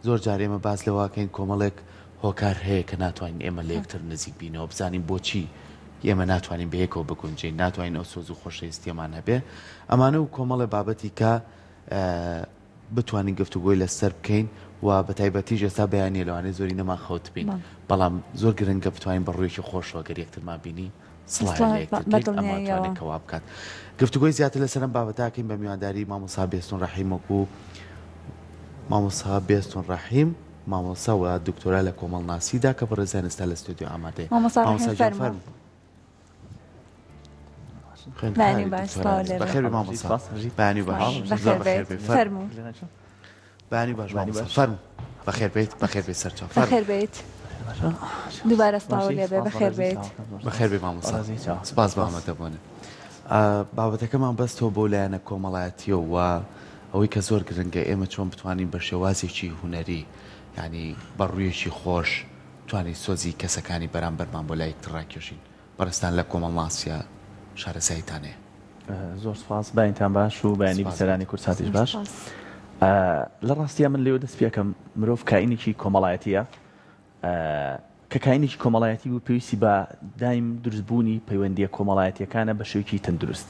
زۆر جار ئێمە باز لەواکەین کۆمەڵێک هۆکار هەیە کە ناتوانین ئێمە لە یەکتر نزیک بینەوە بزانین بۆچی ئێمە ناتوانین بەیەکەوە بگونجین ناتوانین ئەو سۆز و خۆشەویستیمان هەبێ ئەمانە و کۆمەڵە بابەتی کە بتوانین گفتوگۆی لەسەر بکەین و بە تایبەتیش ئێستا بەیانە لەوانەیە زۆری نەمان خەوت بین بەڵام زۆر گرنگە بتوانین بە ڕوویەکی خۆشەوە گەر یەکترمان بینی ئەماتوانێت کەوا بکات گفتوگۆی زیاتر لەسەرم بابەتاکەین بە میوانداری مامۆستا بێستون ڕەحیم وەکو مامۆستا بێستون ڕەحیم مامۆستا و دکتۆرا لە کۆمەڵناسیدا کە بەڕێزیان ئێستا لە ستودیۆ ئامادەیە مامۆستا جان فەرموو بەخێر بێ مامۆستا بەیانی باش فەرموو بەیانی باش مامۆستا فەرموو بەخێر بێت بەخێر بێت سەرچاو بەخێر بێت دووبارە سڵاو لێ بێ بەخێر بێت بەخێر بێ مامۆستا سپاس بە ئامادەبوونە بابەتەکەمان بەستەوە بۆ لایەنە کۆمەڵایەتیەوە و ئەوەی کە زۆر گرنگە ئێمە چۆن بتوانین بە شێوازێکی هوەری یعنی بەڕوویەکی خۆش توانین سۆزی کەسەکانی بەرامبەرمان بۆ لای یەکتر ڕاکێشین بەڕێستان لە کۆمەڵناسیە شارەزایتانەیە زۆر سپاس باینتان باش و بەیانی بیسەرانی کورساتیش باش لە ڕاستیە من لێوە دەست پێکەم مرۆڤ کاینێکی کۆمەڵایەتیە کە کاینێکی کۆمەڵایەتی بوو پێویستی بە دایم دروستبوونی پەیوەندیە کۆمەڵایەتیەکانە بە شێوکی تەندروست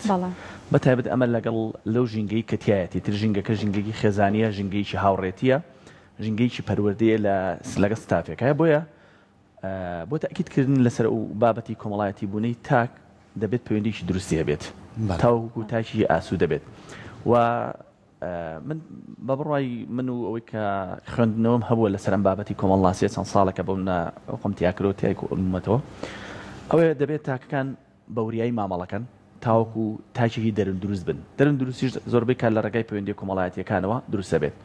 بە تایبەت ئەمە لەگەڵ لەو ژینگەی کە تایەتی تر ژینگەکە ژینگەی خێزانیە ژینگەیکی هاوڕێتیە ژینگەیکی پەروەردەیە لەگە ستافێکە بۆیە بۆ تاکیدکردن لەسەر ئەو بابەتی کۆمەڵایەتی بوونەی تاک دەبێت پەیوەندیکی دروستی هەبێت تاوەکو تاکی ئاسوو دەبێت و من بە بڕوای من و ئەوەی کە خوێندنەوەم هەبووە لەسەر ئەم بابەتی کۆمەڵناسیە چەند ساڵێکە بەو ئەوقم تیاکرۆ تایک ئومەتەوە ئەوەیە دەبێت تاکەکان بەوریایی مامەڵەکەن تاوەکو تاکێکی دەرن دروست بن دەرن دروستیش زۆربەی کار لە ڕێگای پەیوەندی کۆمەڵایەتیەکانەوە دروستە بێت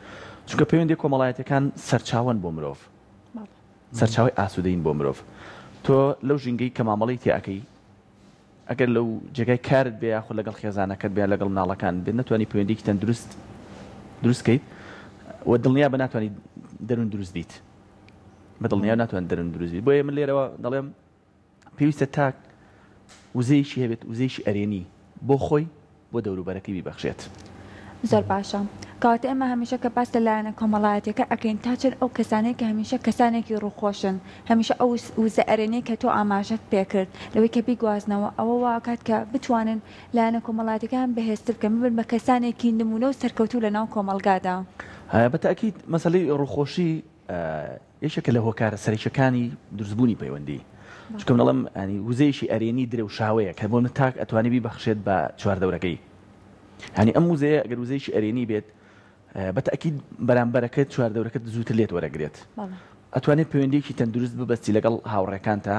چونکە پەیوەندی کۆمەڵایەتیەکان سەرچاوەن بۆ مرۆڤ سەرچاوی ئاسوودەین بۆ مرۆڤ تۆ لەو ژینگەی کە مامەڵەی تیاکەی ئەگەر لەو جێگای کارت بێ یاخۆ لەگەڵ خێزانەکەت بێ لەگەڵ مناڵەکان بێت نەتوانانی پەیوەندیکی تەن دروستکەیت و دڵنیا بە ناتوانانی دەرون دروست بیت بە دڵنیا ناتوانێت دەرون دروست بیت بۆیە من لێرەوە دەڵێم پێویستە تاک وزەیەکی هەبێت وزەیەکی ئەرێنی بۆ خۆی بۆ دەوروبەرەکەی بیبەخشێت زۆر باشە کەواتە ئێمە هەمیشە کە باس لەلایەنە کۆمەڵایەتەکە ئەکەین تاچن ئەو کەسانەی کە هەمیشە کەسانێکی ڕووخۆشن هەمیشە ئەو وزە ئەرێنەی کە تۆ ئاماژەت پێکرد لەوەی کە بیگوازنەوە ئەوە واکات کە بتوانن لایەنە کۆمەڵایەتەکان بەهێزتر بکەن ببن بە کەسانێکی نمونە و سەرکەوتوو لە ناو کۆمەڵگادا بەتاکید مەسەلەی ڕووخۆشی یەکێکە لە هۆکارە سەرچەکانی دروستبوونی پەیوەندی چونکە دەڵێم ینی وزەیەکی ئەرێنی درێ و شاوەیە کە بۆ تاک ئەتوانی بیبەخشێت بە چواردەورەکەی ینی ئەم وزەیە ئەگەر وزەیەکی ئەرێنی بێت بەتاکید بەرامبەرەکەت چواردەورەکەت زووتر لێت وەرەگرێت ئەتوانێت پەیوەندیەکی تەندروست ببەستی لەگەڵ هاوڕێکانتە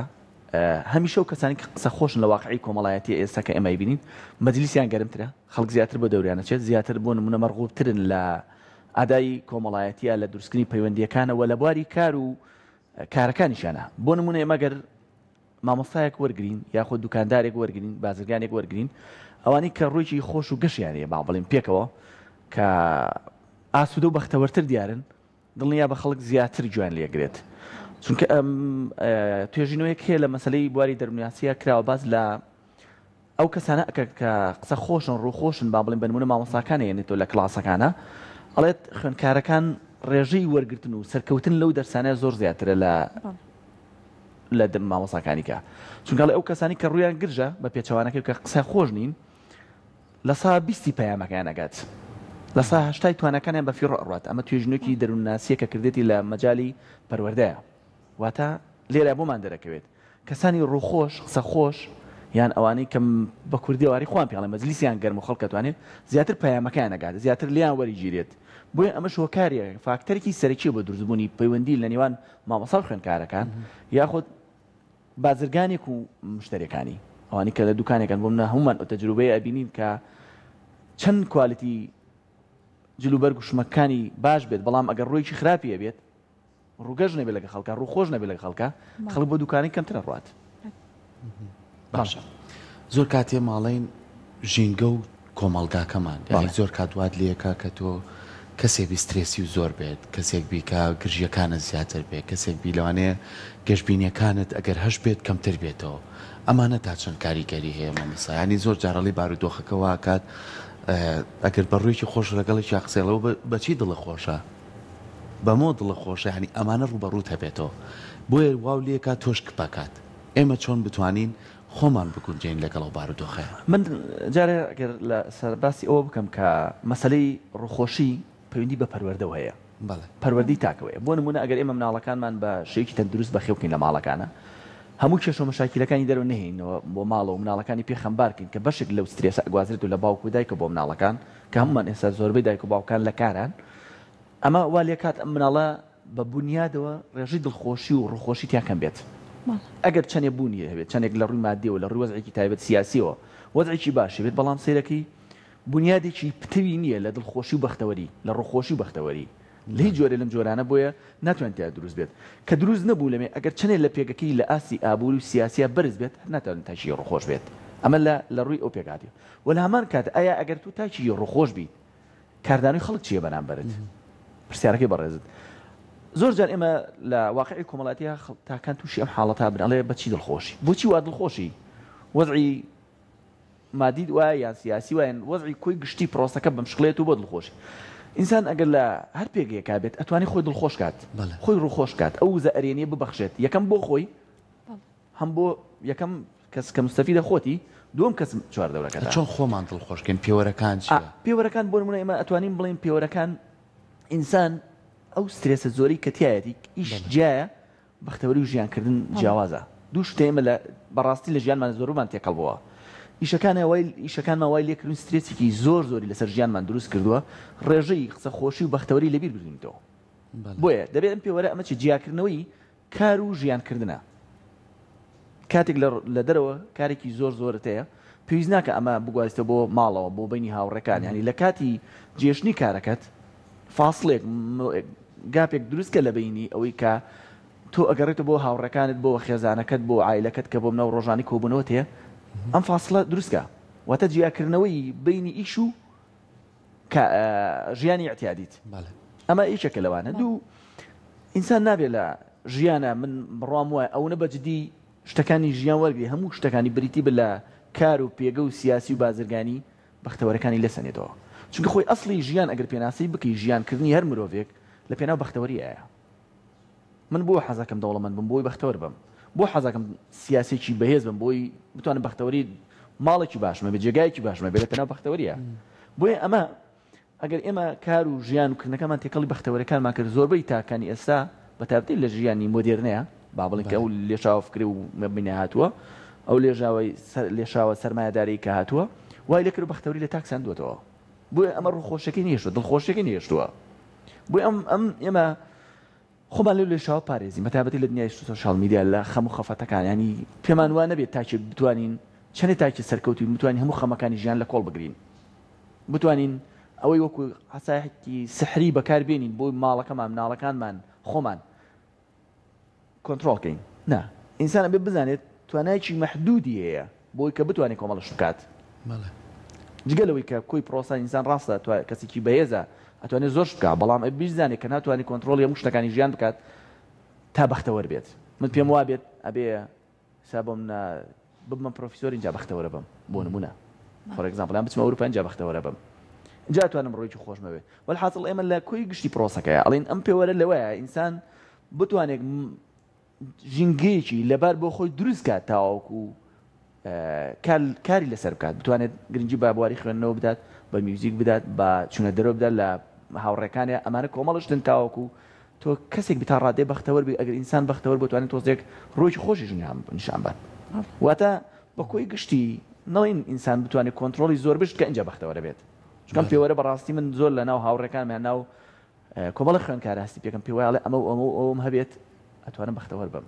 هەمیشە و کەسانی قسە خۆشن لە واقعی کۆمەڵایەتی ئێستا کە ئێمە بینین مەجلیسیان گەرمترە خەڵک زیاتر بۆ دەوریانەچێت زیاتر بۆ نمونە مەرغوبترن لە ئادای کۆمەڵایەتیە لە دروستکردنی پەیوەندیەکانەوە لە بواری کار و کارەکانیشانە بۆ نمونە ئێمەگەر مامۆستایەک وەرگین یاخۆ دوکاندارێک وەرگین بازرگانێک وەرگین ئەوانەی کە ڕۆیکی خۆش و گەشیانەیە با بڵێن پێکەوە کە ئاسوودە و بەختەوەرتر دیارن دڵنیا بە خەڵک زیاتر جوان لێگرێت چونکە ئەم توێژینەوەیەک هەیە لە مەسلەی بواری دەرونیاسیە کراوە باز لە ئەو کەسانە کە قسە خۆشن ڕووخۆشن با بڵێن بە نمونە مامۆستاکانە یێنێتەوە لە کلاسەکانە ئەڵێت خوێندکارەکان ڕێژەی وەرگرتن و سەرکەوتن لەو دەرسانەیە زۆر زیاترە لە مامۆستاکانیکە چونکە ئەو کەسانی کە ڕویان گرژە بە پێچەوانەکەی کە قسە خۆش نین لە سا 20 پەیامەکان ئەگات لە سا 80 توانەکانیان بە فیڕۆ ئەڕات ئەمە توێژنێکی دەرونناسیە کە کردێتی لە مەجای پەروەردەیە واتە لێرە بۆمان دەرەکەوێت کەسانی ڕووخۆش قسە خۆش یان ئەوانەی کەم بە کوردیواری خۆیان پێڵێن مەجلیسیان گەرم و خەڵک دەتوانێت زیاتر پەیامەکان ئەگات زیاتر لیان وەریگیرێت بۆیە ئەمە شۆکاریە فاکتەرێکی سەرەکی بۆ دروستبوونی پەیوەندی لە نێوان مامۆستا و خوێندکارەکان یاخود بازرگانێک و مشتریەکانی ئەوانی کە لە دوکانێکان بۆ منە هەمومان تەجروبەیە ئەبینین کە چەند کوالیتی جلوبەرگ و شمەکانی باش بێت بەڵام ئەگەر ڕۆیکی خراپیە بێت ڕووگەژ نەبێت لەگە خەڵکە ڕووخۆش نەبێت لەگە خەڵکە خەڵک بۆ دوکانی کەمترە ڕات باشە زۆر کاتێ ماڵین ژینگە و کۆمەڵگاکەمان یعنی زۆر کاتوات لێکە کە تۆ کەسێک بیسترێسی و زۆر بێت کەسێک بیکە گرژیەکانت زیاتر بێت کەسێک بی لەوانەیە گەشتبینیەکانت ئەگەر هەش بێت کەمتر بێتەوە ئەمانە تا چەند کاریگەری هەیە مامۆستا ینی زۆر جارەڵی بارودۆخەکە واکات ئەگەر بەڕوویکی خۆش لەگەڵی قسەڵەوە بەچی دڵە خۆشە بەمۆ دڵە خۆشە هەنی ئەمانە ڕوبەڕووت هەبێتەوە بۆیە واو لێکە تۆش کپاکات ئێمە چۆن بتوانین خۆمان بکونجین لەگەڵ بارودۆخەیە. من جارێ ئەگەر لە سەرباسی ئەوە بکەم کە مەسلەی ڕوخۆشی پەیوەندی بە پەروەردە هەیە پەروەردەی تاکەوەیە بۆ نمونە ئەگەر ئێمە مناڵەکانمان بە شێوکی تەندروست بەخێوکەین لە ماڵەکانە هەموو کێشە و مەشاکیلەکانی دەرەوە نهێنەوە بۆ ماڵەوە مناڵەکانی پێخەمبارکەین کە بەشێک لەو سترێسە ئەگوازرێت و لە باوکو و دایکە بۆ مناڵەکان کە هەمومان ئێستا زۆربەی دایک و باوکان لە کاران ئەمە وا لێ کات ئەم مناڵە بە بنیادەوە ڕێژەی دڵخۆشی و ڕوخۆشی تیاکەم بێت ئەگەر چەندێ بوونی هەبێت چەندێک لە ڕووی مادیەوە لە ڕووی وەزعێکی تایبەت سیاسیەوە وەزعێکی باشی بێت بەڵام سەیرەکەی بنیادێکی پتوی نییە لە دڵخۆشی و بەختەوەری لە ڕوخۆشی و بەختەوەری لە هیچ جۆرە لەم جۆرانە بۆیە ناتوانێت دروست بێت کە دروست نەبوو لەمێ ئەگەر چەندێک لە پێگەکەی لە ئاسی ئابووری و سیاسیە بەرز بێت ناتوانێت تاچی ڕوخۆش بێت ئەمە لە ڕووی ئەو پێکاتێ و لە هەمان کات ئایا ئەگەر تو تاچی ڕوخۆش بی کاردانەوەی خەڵک چییە بەرامبەرت پرسیارەکەی بەڕێزت زۆر جار ئێمە لە واقعی کۆمەڵاتیە تاکان تووشی ئەم حاڵەتا بن ئەڵێ بەچی دڵخۆشی بۆچی وا دڵخۆشی وەزعی مادی وایە یان سیاسی وایەن وەزعی کۆی گشتی پرۆسەکە بەم شقلێت و بۆ دڵخۆشی ئینسان ئەگەر لە هەر پێگەیەکا بێت ئەتوانی خۆی دڵخۆش کات خۆی ڕوخۆش کات ئەو وزە ئەرێنیە ببەخشێت یەکەم بۆ خۆی هەم بۆ یەکەم کەس کە مستەفیدە خۆتی دووەم کەس چواردەورەکەات چۆن خۆمان دڵخۆشکەین پێوەرەکان پێوەرەکان بۆ نمونە ئێمە ئەتوانین بڵین پێوەرەکان ئینسان ئەو سترێسە زۆری کە تایەتی ئیش جایە بەختەوەری و ژیانکردن جیاوازە دوو شتە ئێمە لە بەڕاستی لە ژیانمان زۆرمان تێکەڵ بووە ئیشەکانمان وای لێکردن سترێسێکی زۆری لەسەر ژیانمان دروست کردووە ڕێژەی قسە خۆشی و بەختەوەری لەبیر بردوینەوە بۆیە دەبێت ئەم پێوەرە ئەمە چی جیاکردنەوەی کار و ژیانکردنە کاتێک لە دەرەوە کارێکی زۆرت هەیە پێویست ناکە ئەمە بگوازیتە بۆ ماڵەوە بۆ بینی هاوڕێکان ینی لە کاتی جێشتنی کارەکەت فاصلێک گاپێک دروستکە لە بینی ئەوەی کە تۆ ئەگەڕێتە بۆ هاوڕەکانت بۆ خێزانەکەت بۆ عیلەکەت کە بۆ منەوە ڕۆژانی کۆبوونەوە هەیە ئەم فاصلە دروستکە واتە جیاکردنەوەی بینی ئیش و ژیانی اعتیادیت ئەمە ئیشەکە لەوانە دوو ئینسان نابێت لە ژیانە من بڕام وایە ئەو نە بەجددی شتەکانی ژیان وەرگری هەموو شتەکانی بریتی بە لە کار و پێگە و سیاسی و بازرگانی بەختەوەرەکانی لەسەنێتەوە چونکە خۆی ئەسڵی ژیان ئەگەر پێناسی بکەی ژیانکردنی هەر مرۆڤێک لە پێناو بەختەوەریایە من بۆ حەزەکەم دەوڵەمەند بم بۆی بەختەوەر بم بۆ حەزەکەم سیاسێکی بەهێز بم بۆی بتوانم بەختەوەری ماڵێکی باشمە بێ جێگایەکی باشمە بێ لە پێناو بەختەوەریە بۆیە ئەمە ئەگەر ئێمە کار و ژیان و کردنەکەمان تێکەڵی بەختەوەرەکانمان کرد زۆربەی تاکانی ئێستا بە تابەتی لە ژیانی مۆدێرنەیە با بڵین کە ئەو لێشاوە فکری و مەبینە هاتووە ئەو لێشاوە سەرمایه‌داری کە هاتووە وای لێ کرد بەختەوەری لە تاک ساندوێتەوە بۆیە ئەمە ڕوخۆشەکەی نیشتووە دڵخۆشیەکەی نیشتووە بۆی ئەم ئێمە خۆمان لێ لێشاوە پارێزی مەتابەتی لە دنیای سوشال میدیا لە خەم و خەفەتەکان ینی پێمان وانە بێت تاکێک بتوانین چەندێک تاکی سەرکەوتی بتوانین هەموو خەمەکانی ژیان لە کۆڵ بگرین بتوانین ئەوەی وەکو حسایەکی سحری بەکاربێنین بۆی ماڵەکەمان مناڵەکانمان خۆمان کۆنتڕۆڵکەین نا ئینسان ئەبێ بزانێت توانایکی مەحدودی هەیە بۆی کە بتوانێت کۆمەڵش بکات جگەلەوەی کە کۆی پرۆسە ئینسان ڕاستە کەسێکی بەهێزە ئەتوانێت زۆر بکات بەڵام بیزانێت کە ناتوانێت کۆنتڕۆڵی هەموو شتەکانی ژیان بکات تا بەختەوەر بێت من پێم وا بێت ئەبێ سابم ببمە پرۆفیسۆر اینجا بەختەوەرە بم بۆ نمونە فۆر ئێگزامپڵ بچمە ئەوروپا اینجا بەختەوەرە بم اینجا توانم ڕۆیکی خۆشمە بێت وەلحاصڵ ئێمە لە کۆی گشتی پرۆسەکەیە ئەڵێن ئەم پێوەرە لەوەیە ئینسان بتوانێت ژینگەیەکی لەبار بۆ خۆی دروست کات تاواوەکو کاری لەسەر بکات بتوانێت گرنگی بە بواری خوێندنەوە بدات بە میوزیک بدات بە چونە دەرەوە بدات لە هاوڕێکانی ئەمانە کۆمەڵشتن تاواوەکو تۆ کەسێک بتا ڕادێ بەختەوەر بێ ئەگەر ئینسان بەختەوەر بتوانێت تۆزێک ڕۆیکی خۆشی نیشان بات واتە بە کۆی گشتی نەڵین ئینسان بتوانێت کۆنتڕۆڵی زۆر بشت کە اینجا بەختەوەرە بێت چکەم پێوەرە بەڕاستی من زۆر لە ناو هاوڕێکانمیان ناو کۆمەڵی خوێندکار هەستی پێکەم پێ وایڵێ ئەوم هەبێت ئەتوانم بەختەوەر بم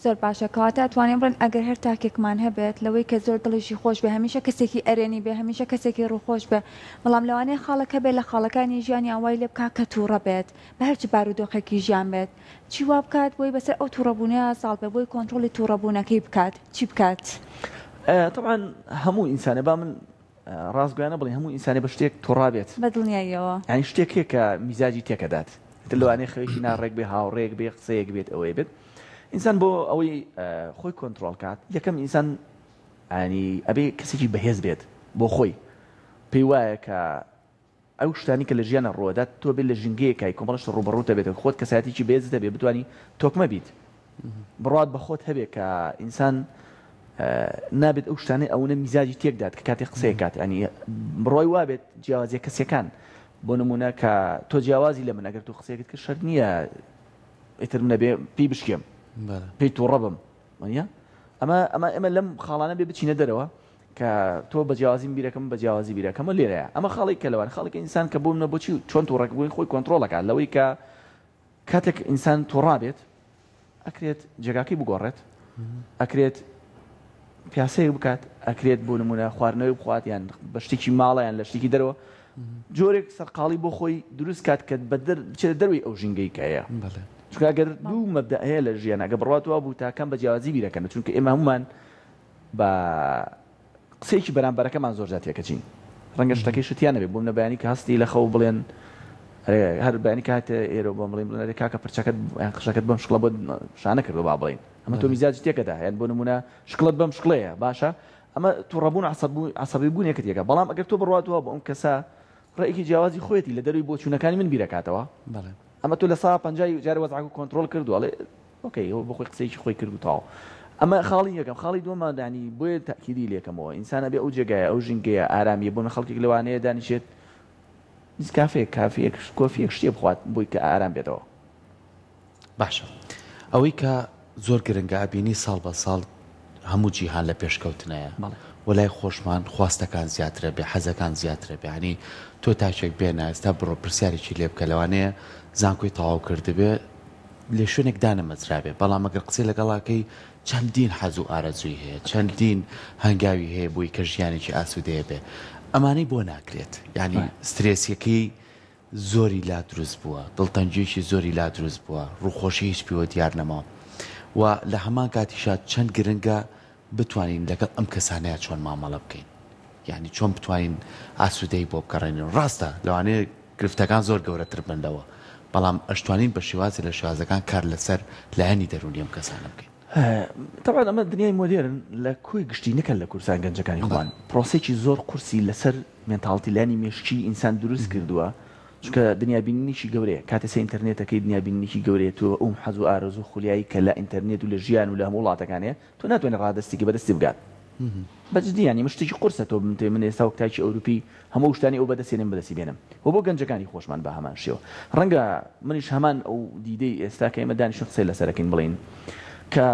زۆر باشە کەواتە ئەتوانین بڵێن ئەگەر هەر تاکێکمان هەبێت لەوەی کە زۆر دڵیشی خۆش بێ هەمیشە کەسێکی ئەرێنی بێ هەمیشە کەسێکی ڕووخۆش بێ بەڵام لەوانەیە خاڵەکە بێت لە خاڵەکانی ژیانی ئەوای لێ بکات کە تووڕە بێت بە هەرچی بارودۆخێکی ژیان بێت چی وا بکات بۆی بەسەر ئەو تووڕەبوونەیە ساڵ بێ بۆی کۆنتڕۆلی تووڕەبوونەکەی بکات چی بکات طبعا هەموو ئینسانە با من ڕاستگویانە بڵێ هەموو ئینسانی بە شتێک تووڕابێت بە دڵنیاییەوە ینی شتێک هەیە کە میزاجی تێکەدات لەوانەیە خەوێکی ناڕێک بێ هاوڕێک بێ قسەیەک بێت ئەوەی بێت ئینسان بۆ ئەوەی خۆی کۆنتڕۆڵ کات یەکەم ئینسان ینی ئەبێ کەسێکی بەهێز بێت بۆ خۆی پێی وایە کە ئەو شتانی کە لە ژیانە ڕۆدات تۆ بێت لە ژنگەیەکای کۆمەڵش ڕوبەڕووتە بێت خۆت کەساتێکی بێزتە بێ بتوانی تۆکمە بیت بڕات بە خۆت هەبێت کە ئینسان نابێت ئەو شتانەی ئەوە میزاجی تێکدات کە کاتێک قسەیە کات ینی بڕۆی وابێت جیاوازیە کەسەکان بۆ نمونە کە تۆ جیاوازی لە من ئەگەر تۆ قسەیەکت کرد شەرت نییە ئیتر منە بێ پێی بشکێم پێی تووڕە بم وانە ئەمە لەم خاڵانە بێ بچینە دەرەوە کە تۆ بە جیاوازیم بیرەکەم بە جیاوازی بیرەکەمە لێرەیە ئەمە خاڵی کە لەوان خاڵێکی ئینسان کە بۆ منە بۆچی چۆن تووڕەکبووی خۆی کۆنتترۆلەکە لەوەی کە کاتێک ئینسان تووڕابێت ئەکرێت جێگاکەی بگۆڕێت ئەکرێت پیاسەیە بکات ئەکرێت بۆ نمونە خواردنەوەی بخوات یان بە شتێکی ماڵیان لە شتێکی دەرەوە جۆرێک سەرقاڵی بۆ خۆی دروست کات کە بەچێت دەروی ئەو ژینگەی کەیە چونکە ئەگەر دوو مەبدە هەیە لە ژیان ئەگە بڕاتەوە بوو تاکەم بە جیاوازی بیرەکەن چونکە ئێمە هەمومان بە قسەیەکی بەرامبەرەکەمان زۆر جاتێکەچین ڕەنگە شتەکەی شتیان نەبێت بۆ منە بەیانی کە هەستی لە خەو بڵێن هەر بەیانی کاتە ئێرە بۆ بڵێن بڵێن کاکە پرچەکەت قشەکەت بەم شکڵە بۆ شانە کردو با بڵێن ئەمە تۆ میزاج تێکەدا یان بۆ نمونە شکڵت بەم شکڵەیە باشە ئەمە تووڕەبوون عەسەبی بوون یەکێکە بەڵام ئەگەر تۆ بڕاتەوە بە ئەم کەسە ڕێیەکی جیاوازی خۆیەتی لە دەروی بۆ چوونەکانی من بیرەکاتەوە ئەمە تۆ لە 150 جار وەزعک کۆنتترۆل کردووەڵێ ئۆکەی ئەو بۆ خۆی قسەیەکی خۆی کردو تاو ئەمە خاڵی یەکەم خاڵی دووەمە دانی بۆیە تاکیدی لێکەمەوە ئینسانە بێ ئەو جێگایە ئەو ژینگەیە ئارامیە بۆ خەڵکێک لەوانەیە دانیشێت کافێک کافیەک کۆفیەک شتێ بخوات بۆی کە ئارام بێتەوە باشە ئەوەی کە زۆر گرنگە بینی ساڵ بە ساڵ هەموو جیهان لە پێشکەوتنەیە وەلای خۆشمان خواستەکان زیاترە بێ حەزەکان زیاترە بێ ینی تۆ تاچێک بێنە ئێستا بڕۆ پرسیارێکی لێ بکە لەوانەیە زانکۆی تەواو کردبێ لێ شوێنێک دانەمەزرابێ بەڵام ئەگەر قسەی لەگەڵاکەی چەندین حەز و ئارەزووی هەیە چەندین هەنگاوی هەیە بۆی کە ژیانێکی ئاسوودەیە بێ ئەمانەی بۆ ناکرێت ینی سترێسیەکەی زۆری لا دروست بووە دڵتەنجێکی زۆری لا دروست بووە ڕووخۆشی هیچ پێوە دیار نەماوە و لە هەمان کاتیشات چەند گرنگە بتوانین لەگەڵ ئەم کەسانەیە چۆن مامەڵە بکەین یعنی چۆن بتوانین ئاسوودەی بۆ بکەڕێنین ڕاستە لەوانەیە گرفتەکان زۆر گەورەتر بندەوە بەڵام ئەشتوانین بە شێوازی لە شێوازەکان کار لەسەر لایەنی دەرونی ئەم کەسانە بکەین طبعا ئەمە دنیای مۆدێرن لە کوی گشتی نەکە لە کورسان گەنجەکانی خوان پرۆسێکی زۆر قورسی لەسەر مێنتاڵتی لانی مێشکی ئینسان دروست کردووە چونکە دنیابینیشی گەورەیە کاتە سە ئینتەرنێتەکەی دنیابینیشی گەورەیە تۆ ئەوم حەز و ئارەزوو خولیایی کە لە ئینتەرنێت و لە ژیان و لە هەموو وڵاتەکانەیە تۆ ناتوانێت ڕادەستێکی بەدەستی بگات بەجددی ینی مشتێکی قورسە تۆ من ئێستا وەکتاکی ئەوروپی هەموو شتانی ئەو بەدەستێنم بەدەستی بێنم و بۆ گەنجەکانی خۆشمان بە هەمان شێوە ڕەنگە منیش هەمان ئەو دیدەی ئێستا کە ئێمە دانیشتن قسەی لەسەرەکەین بڵین کە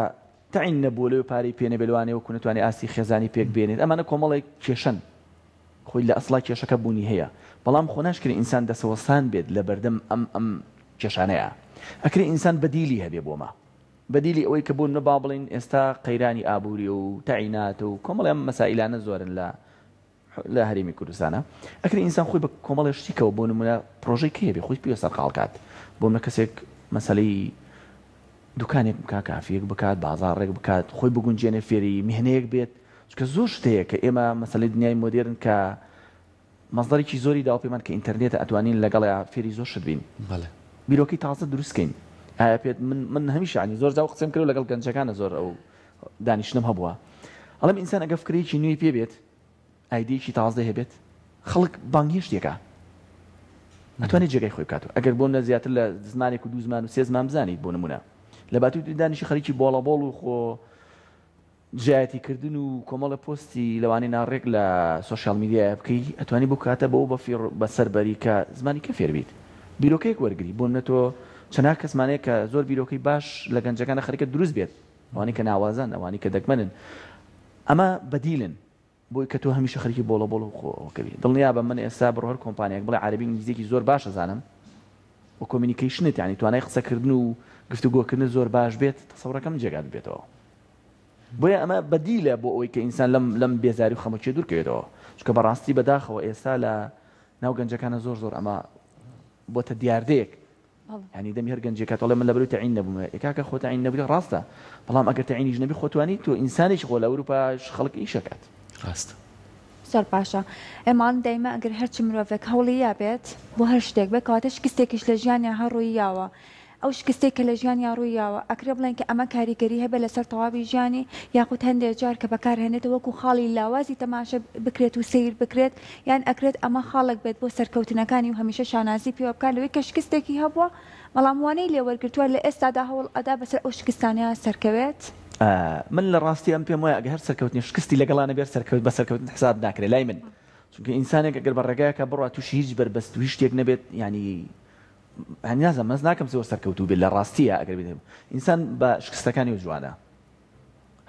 تعین نەبووە لەوێ پارەی پێ نەبێ وەکو نتوانێت ئاستی خێزانی پێک بێنێت ئەمانە کۆمەڵێک کێشەن خۆی لە ئەسڵا کێشەکە بوونی هەیە بەڵام خۆ ناشکرێ ئینسان دەسەوەسان بێت لە بەردەم ئەم کێشانەیە ئەکرێ ئینسان بەدیلی هەبێ بۆمە بەدیلی ئەوەی کە بوون نەبا بڵین ئێستا قەیرانی ئابووری و تەعینات و کۆمەڵێ ئەم مەسائلانە زۆرن لە هەرێمی کوردستانە ئەکرێ ئینسان خۆی بە کۆمەڵێ شتێکەوە بۆ نمونە پرۆژەی کە هەبێ خۆی پێ سەرقاڵ کات بۆ منە کەسێک مەسەلەی دوکانێک بکات کافیەک بکات بازاڕێک بکات خۆی بگونجێنێ فێری میهنەیەک بێت چونکە زۆر شتەیە کە ئێمە مەسەلەی دنیای مۆدێرن کە مەزدەرێکی زۆری داوا پێمان کە ئینتەرنێتە ئەتوانین لەگەڵ فێری زۆر شت بین بیرۆکەی تازە دروستکەین ئایا پێت من هەمیشە عنی زۆر جاو قسەم کرد لەگەڵ گەنجەکانە زۆر ئەو دانیشتنم هەبووە ئەڵێم ئینسان ئەگە فکرەیەکی نوێی پێ بێت ئایدەیەکی تازە هەبێت خەڵک بانگهێشتێکە ئەتوانێت جێگای خۆی بکاتەوە ئەگەر بۆ نە زیاتر لە زمانێک و دوو زمان و سێ زمان بزانیت بۆ نمونە لە باتوی دانیشی خەریکی بۆڵەبۆڵ و خۆ جیاتیکردن و کۆمەڵە پۆستی لەوانەی ناڕێک لە سوۆشیال میدیایە بکەی ئەتوانی بۆ کاتە بەەوە بە سەربەری کە زمانی کە فێر بیت بیرۆکەیەک وەرگری بۆ منە تۆ چەنا کەسمانەیە کە زۆر بیرۆکەی باش لە گەنجەکانە خەریکە دروست بێت ئەوانی کە ناوازان ئەوانی کە دەگمەنن ئەمە بەدیلن بۆی کە تۆ هەمیشە خەریکی بۆڵەبۆڵ و خۆکەوی دڵنیا بە من ئێستا بڕۆ هەر کۆمپانیایەک بڵێ عەربی ئینگلیزیێکی زۆر باشە زانم و کۆمیونیکیشنت یعنی توانای قسەکردن و گفتوگۆکردن زۆر باش بێت تەسەوڕەکەم جێگات بێتەوە بۆیە ئەمە بەدیلە بۆ ئەوەی کە ئینسان لەم بێزاری و خەمۆکی دوورکەوێتەوە چونکە بەڕاستی بەداخەوە ئێستا لە ناو گەنجەکانە زۆر ئەمە بۆتە دیاردەیەک ینی دەمی هەر گەنجێکاتەڵێ من لەبەروی تەعین نەبوومە ئێکاکە خۆ تەعین نەبووی ڕاستە بەڵام ئەگەر تەعینیش نەبی خۆتوانی تۆ ئینسانێکی خۆ لە ئەوروپاش خەڵک ئیشەکات ڕاستە زۆر باشە ئێمان دەیمە ئەگەر هەرچی مرۆڤێک هەوڵی یابێت بۆ هەر شتێک بێت کاتە شکستێکیش لە ژیانیان هەڕووی یاوە ئەو شکستێک کە لە ژیانیا ڕوویاوە ئەکرێ بڵێن کە ئەمە کاریگەری هەبێت لەسەر تەواوی ژیانی یاخود هەندێک جار کە بەکارهێنێتە وەکو خاڵی لاوازی تەماشە بکرێت و سیر بکرێت یان ئەکرێت ئەمە خاڵک بێت بۆ سەرکەوتنەکانی و هەمیشە شانازی پێوە بکات لەوەی کە شکستێکی هەبووە بەڵام وانەی لێوەرگرتووە لە ئێستادا هەوڵ ئەدا بەسەر ئەو شکستانەیە سەرکەوێت. من لە ڕاستی ئەم پێم وایە ئەگە هەر سەرکەوتنی شکستی لەگەڵانە بێت سەرکەوت بە سەرکەوتن حساب ناکرێت لای من چونکە ئینسانێک ئەگەر بە ڕێگایەکە بڕات تووشی هیچ بەربەست و هیچ شتێک نەبێت ینی نازم مەز ناکەم زۆر سەرکەوتوو بێت لە ڕاستیە ئەگەر بێت ئینسان بە شکستەکانی و جوانە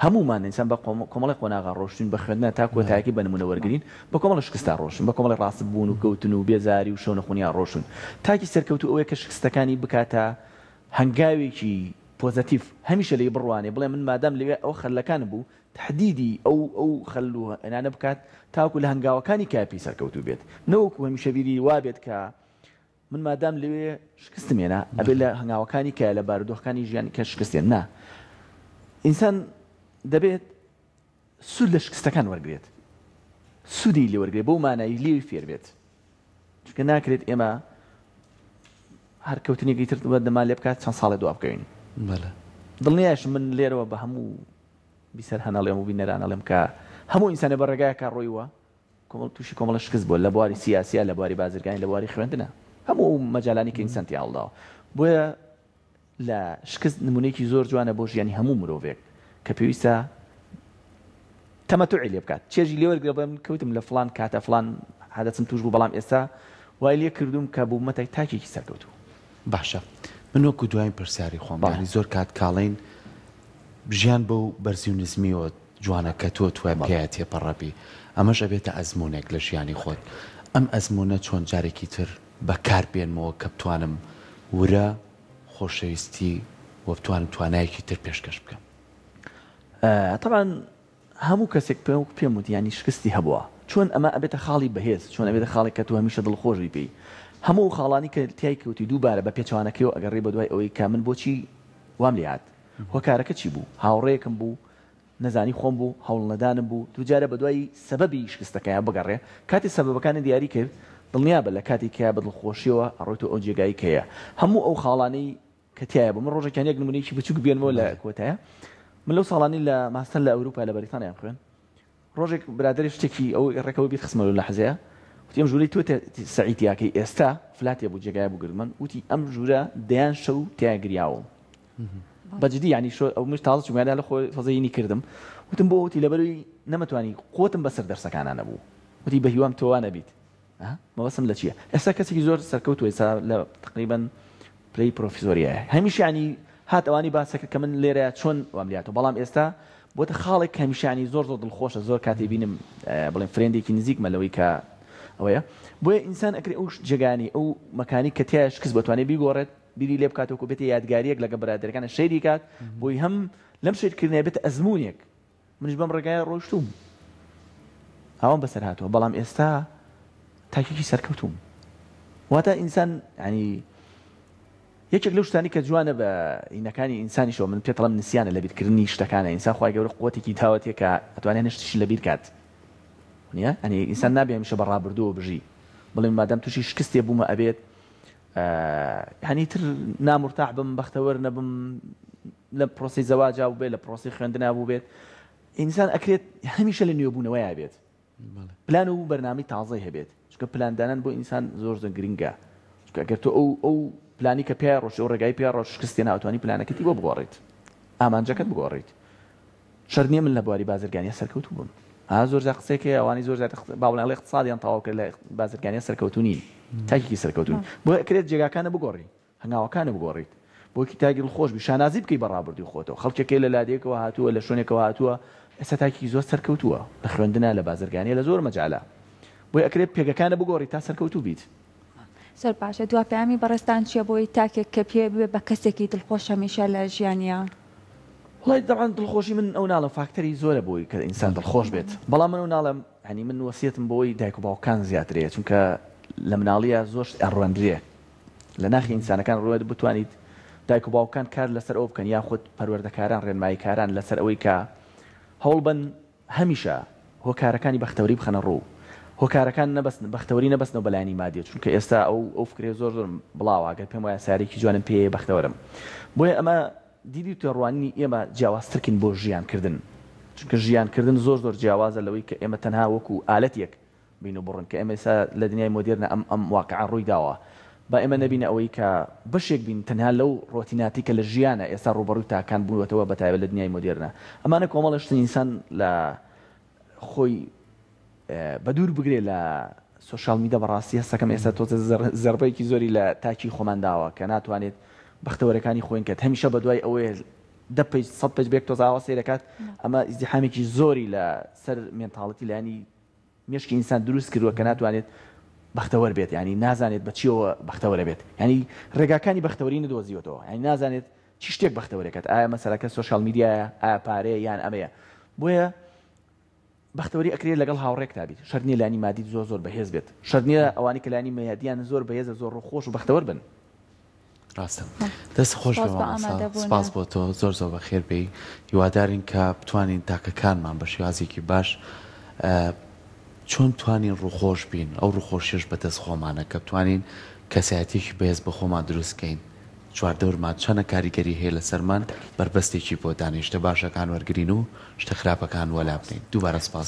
هەمومان ئینسان بە کۆمەڵی قۆناغا ڕۆشتین بە خوێندنە تا کۆتاییەکی بە نمونە وەرگین بە کۆمەڵی شکستا ڕۆشن بە کۆمەڵی ڕاست بوون و کەوتن و بێزاری و شەو نەخوونیان ڕۆشن تاکی سەرکەوتو ئەوەیە کە شکستەکانی بکاتە هەنگاوێکی پۆزەتیف هەمیشە لێ بڕوانێ بڵێ من مادام لەوێ ئەو خەلەکان بوو تحدیدی ئەو خەل و ئەنانە بکات تاکو لە هەنگاوەکانی کاپی سەرکەوتو بێت نەوەکو هەمیشە بیری وابێت کە من مادام لەوێ شکستمێنە ئەبێت لە هەنگاوەکانی کە لە بارودۆخەکانی ژیانی کە شکستێن نا ئینسان دەبێت سود لە شکستەکان وەرگێت سوودی لێ وەرگێت بۆ مانایی لێوی فێر بێت چونکە ناکرێت ئێمە هەر کەوتنێکی تر دەما لێ بکات چەند ساڵێ دووا بکەوین دڵنیاش من لێرەوە بە هەموو بیسەر هەناڵێم و بینەرانەڵێم کە هەموو ئینسانە بە ڕێگایەکە ڕۆیوە کۆمەڵ تووشی کۆمەڵە شکست بووە لە بواری سیاسیە لە بواری بازرگانی لە بواری خوێندنە هەموو مەجالانی کە ئینسان تێهەڵداوە بۆیە لە شکست نمونەیەکی زۆر جوانە بۆ ژیانی هەموو مرۆڤێک کە پێویستە تەمەتوعی لێ بکات چێژی لێ وەرگرە بڵێم کەوتم لە فڵان کاتە فڵان حادەثم توش بوو بەڵام ئێستا وای لێ کردوم کە بوومەتە تاکێکی سەرکەوتوو باشە من وەکو دوایین پرسیاری خۆم زۆر کات کاڵین ژیان بەو بەرزی و نزمیەوە جوانە کە تۆ توای پێیە تێپەڕەبی ئەمەش ئەبێتە ئەزمونێک لە ژیانی خۆت ئەم ئەزمونە چۆن جارێکی تر بەکار بێنمەوە کە بتوانم ورە خۆشەویستی و بتوانم توانایەکی تر پێشکەش بکەم طبعا هەموو کەسێک پێم وتی ینی شکستی هەبووە چۆن ئەمە ئەبێتە خاڵی بەهێز چۆن ئەبێتە خاڵی کە تۆ هەمیشە دڵخۆشی پێی هەموو خاڵانی کە تای کەوتی دووبارە بە پێچوانەکەیەوە ئەگەڕێ بە دوای ئەوەی کا من بۆچی وام لێ هات هۆکارەکە چی بوو هاوڕێیەکم بوو نەزانی خۆم بوو هەوڵ نەدانم بوو دووجارە بە دوای سەبەبی شکستەکەیان بگەڕێ کاتی سەبەبەکانی دیاری کرد دڵنیا بە لە کاتی کە بە دڵخۆشیەوە ئەڕۆیتەوە ئەو جێگایی کەیە هەموو ئەو خاڵانەی کە تایە بوو من ڕۆژێکیان یەک نمونەیەکی بچووک بێنمەوە لە کۆتایە من لەو ساڵانی لە ماستەر لە ئەوروپا لە بەریتانیان خوێن ڕۆژێک برادری شتێکی ئەو ڕێکەوە بیت خسمەوە لە حەزەیە وتی ئەم ژوورەی تۆ سەعیدیاکەی ئێستا فلاتێ بوو جێگای بوو گرمن وتی ئەم ژوورە دەیان شەو تیا گریاوم بەجددی ینی ئەو مش تازە چوومێدا لە خۆی فەزەینی کردم وتم بۆ وتی لەبەروی نەمەتوانی قوتم بەسەر دەرسەکانە نەبوو وتی بە هیوام تۆوا نەبیت مەوەسم لە چییە ئێستا کەسێکی زۆر سەرکەوتوە ئێستا لە تقریبا پلەی پرۆفیزۆریایە هەمیشە ینی هات ئەوانی باسەکە کە من لێرە چۆن وام لاتەوە بەڵام ئێستا بۆتە خاڵێک هەمیشانی زۆر دڵخۆشە زۆر کاتی بینم بڵێن فرێندێکی نزیکمە لەوەی کە ئەوەیە بۆیە ئینسان ئەکری ئەو جێگانی ئەو مەکانی کە تیا شکست بتوانێت بیگۆڕێت بیری لێ بکاتەوە بێتە یادگاریەک لەگە برادەرەکانە شەیری کات بۆی هەم لەم شێرکردنەوە بێتە ئەزمونێک منش بەم ڕێگایە ڕۆیشتوم ئەوەم بەسەر هاتووە بەڵام ئێستا تاکێکی سەرکەوتوم واتە ئینسان ینی یەکێک لەو شتانی کە جوانە بە ئینەکانی ئینسانیشەوە من پێتەڵم نسیانە لە بیرکردنی شتەکانە ئینسان خوای گەورە قووەتێکی تاوەتێک کە ئەتوانێت شتێکی لە بیر کات نییە ئەنی ئینسان نابێ هەمیشە بەڕابردووە بژی بڵێن مادام تووشی شکستێ بوومە ئەبێت هەنی تر نامرتاح بم بەختەوەر نەبم لە پرۆسی زەواجا بوو بێت لە پرۆسی خوێندنا بوو بێت ئینسان ئەکرێت هەمیشە لە نوێبوونەوەی بێت پلان و بەرنامەی تازەی هەبێت چونکە پلاندانان بۆ ئینسان زۆر گرنگە ئەگەر تۆ ئەو پلانی کە پێ ڕۆژ ئەو ڕێگای پێ ڕۆژ شکستێ ناوتوانی پلانەکەتی بۆ بگۆڕیت ئامانجەکەت بگۆڕیت شەرنیە من لە بواری بازرگانیە سەرکەوتوو بووم زۆر جا قسێکی ئەوانی زۆر باوەڵی اقتصادیان تەواو کرد لە بازرگانیە سەرکەوتونین تاکێکی سەرکەوتون بۆ ئەکرێت جێگاکانە بگۆڕی هەنگاوەکانە بگۆڕیت بۆکی تاگی خۆش بی شانازی بکەی بەڕابردوی خۆتەوە خەڵکێکی لە لادێکەوە هاتووە لە شوێنێکەوە هاتووە ئێستا تاکی زۆر سەرکەوتووە لە خوێندنە لە بازرگانیە لە زۆر مەجالە بۆی ئەکرێت پێگەکانە بگۆڕی تا سەرکەوتوو بیت زۆر باشە دوا پەیامی بەڕێستان چییە بۆی تاکێک کە پێ بێ بە کەسێکی دڵخۆش هەمیشە لە ژیانیە وڵی دەڕان دڵخۆشی من ئەو ناڵم فاکتەری زۆرە بۆی کە ئینسان دڵخۆش بێت بەڵام من ئەو ناڵم هەنی من وەسیەتم بۆی دایک و باوکان زیاترەیە چونکە لە مناڵیە زۆر ئەڕوەندرێ لە ناخی ئینسانەکان ڕوێت بتوانیت دایک و باوکان کار لەسەر ئەو بکەن یاخود پەروەردەکاران ڕێنماییکاران لەسەر ئەوەی کە هەوڵ بن هەمیشە هۆکارەکانی بەختەوری بخەنە ڕوو هۆکارەکان نەبەستن بەختەوەری نەبەستنەوە بەلایانی مادیە چونکە ئێستا ئەو فکرێ زۆر بڵاوە ئەگەر پێم وایە سارێکی جوانم پێ بەختەوەرم بۆیە ئەمە دیدی تێڕوانی ئێمە جیاوازترکن بۆ ژیانکردن چونکە ژیانکردن زۆر جیاوازە لەوەی کە ئێمە تەنها وەکو ئالەتێک بین و بڕن کە ئێمە ئێستا لە دنیای مۆدێرنە ئەم واقعا ڕووی داوە با ئێمە نەبینە ئەوەی کە بەشێک بین تەنها لەو ڕۆتیناتی کە لە ژیانە ئێستا ڕوبەڕووی تاکان بووەتەوە بەتایبەت لە دنیای مۆدێرنە ئەمانە کۆمەڵشتن ئینسان لە خۆی بە دوور بگرێ لە سوشال میدیا بەڕاستی هەستەکەم ئێستا تۆ زەربەیەکی زۆری لە تاکی خۆمانداوە کە ناتوانێت بەختەوەرەکانی خۆین کات هەمیشە بەدوای ئەوەیە 10 پێج 100 پێج بێک تۆزاوە سێرەکات ئەمە ئیزدیحامێکی زۆری لە سەر مێنتاڵەتی لایانی مێشکی ئینسان دروست کردووە کە ناتوانێت بەختەوەر بێت ینی نازانێت بە چیەوە بەختەوەرە بێت ینی ڕێگاکانی بەختەوەری نەدۆزیوەتەوە ینی نازانێت چی شتێک بەختەوەرەکەت ئایا مەسەلەکە سوشال میدیایە ئایا پارەیە یان ئەمەیە بۆیە بەختەوەری ئەکرێت لەگەڵ هاوڕێک تابیت شەرت نییە لانی مادی زۆر بەهێز بێت شەرت نییە ئەوانی کە لانی مەیادیان زۆر بەهێزە زۆر ڕووخۆش و بەختەوەر بن ڕاستە دەست خۆش سپاس بۆ تۆ زۆر بەخێر بێی هیوادارین کە بتوانین تاکەکانمان بە شێوازێکی باش چۆن توانین ڕووخۆش بین ئەو ڕووخۆشیش بەدەست خۆمانە کە بتوانین کەسایەتێکی بەهێز بە خۆمان دروستکەین چواردەورمان چەنە کاریگەری هەیە لە سەرمان بربەستێکی بۆ دانیشتە باشەکان وەرگرین و شتە خراپەکان وەلا بنین دووبارە سپاس.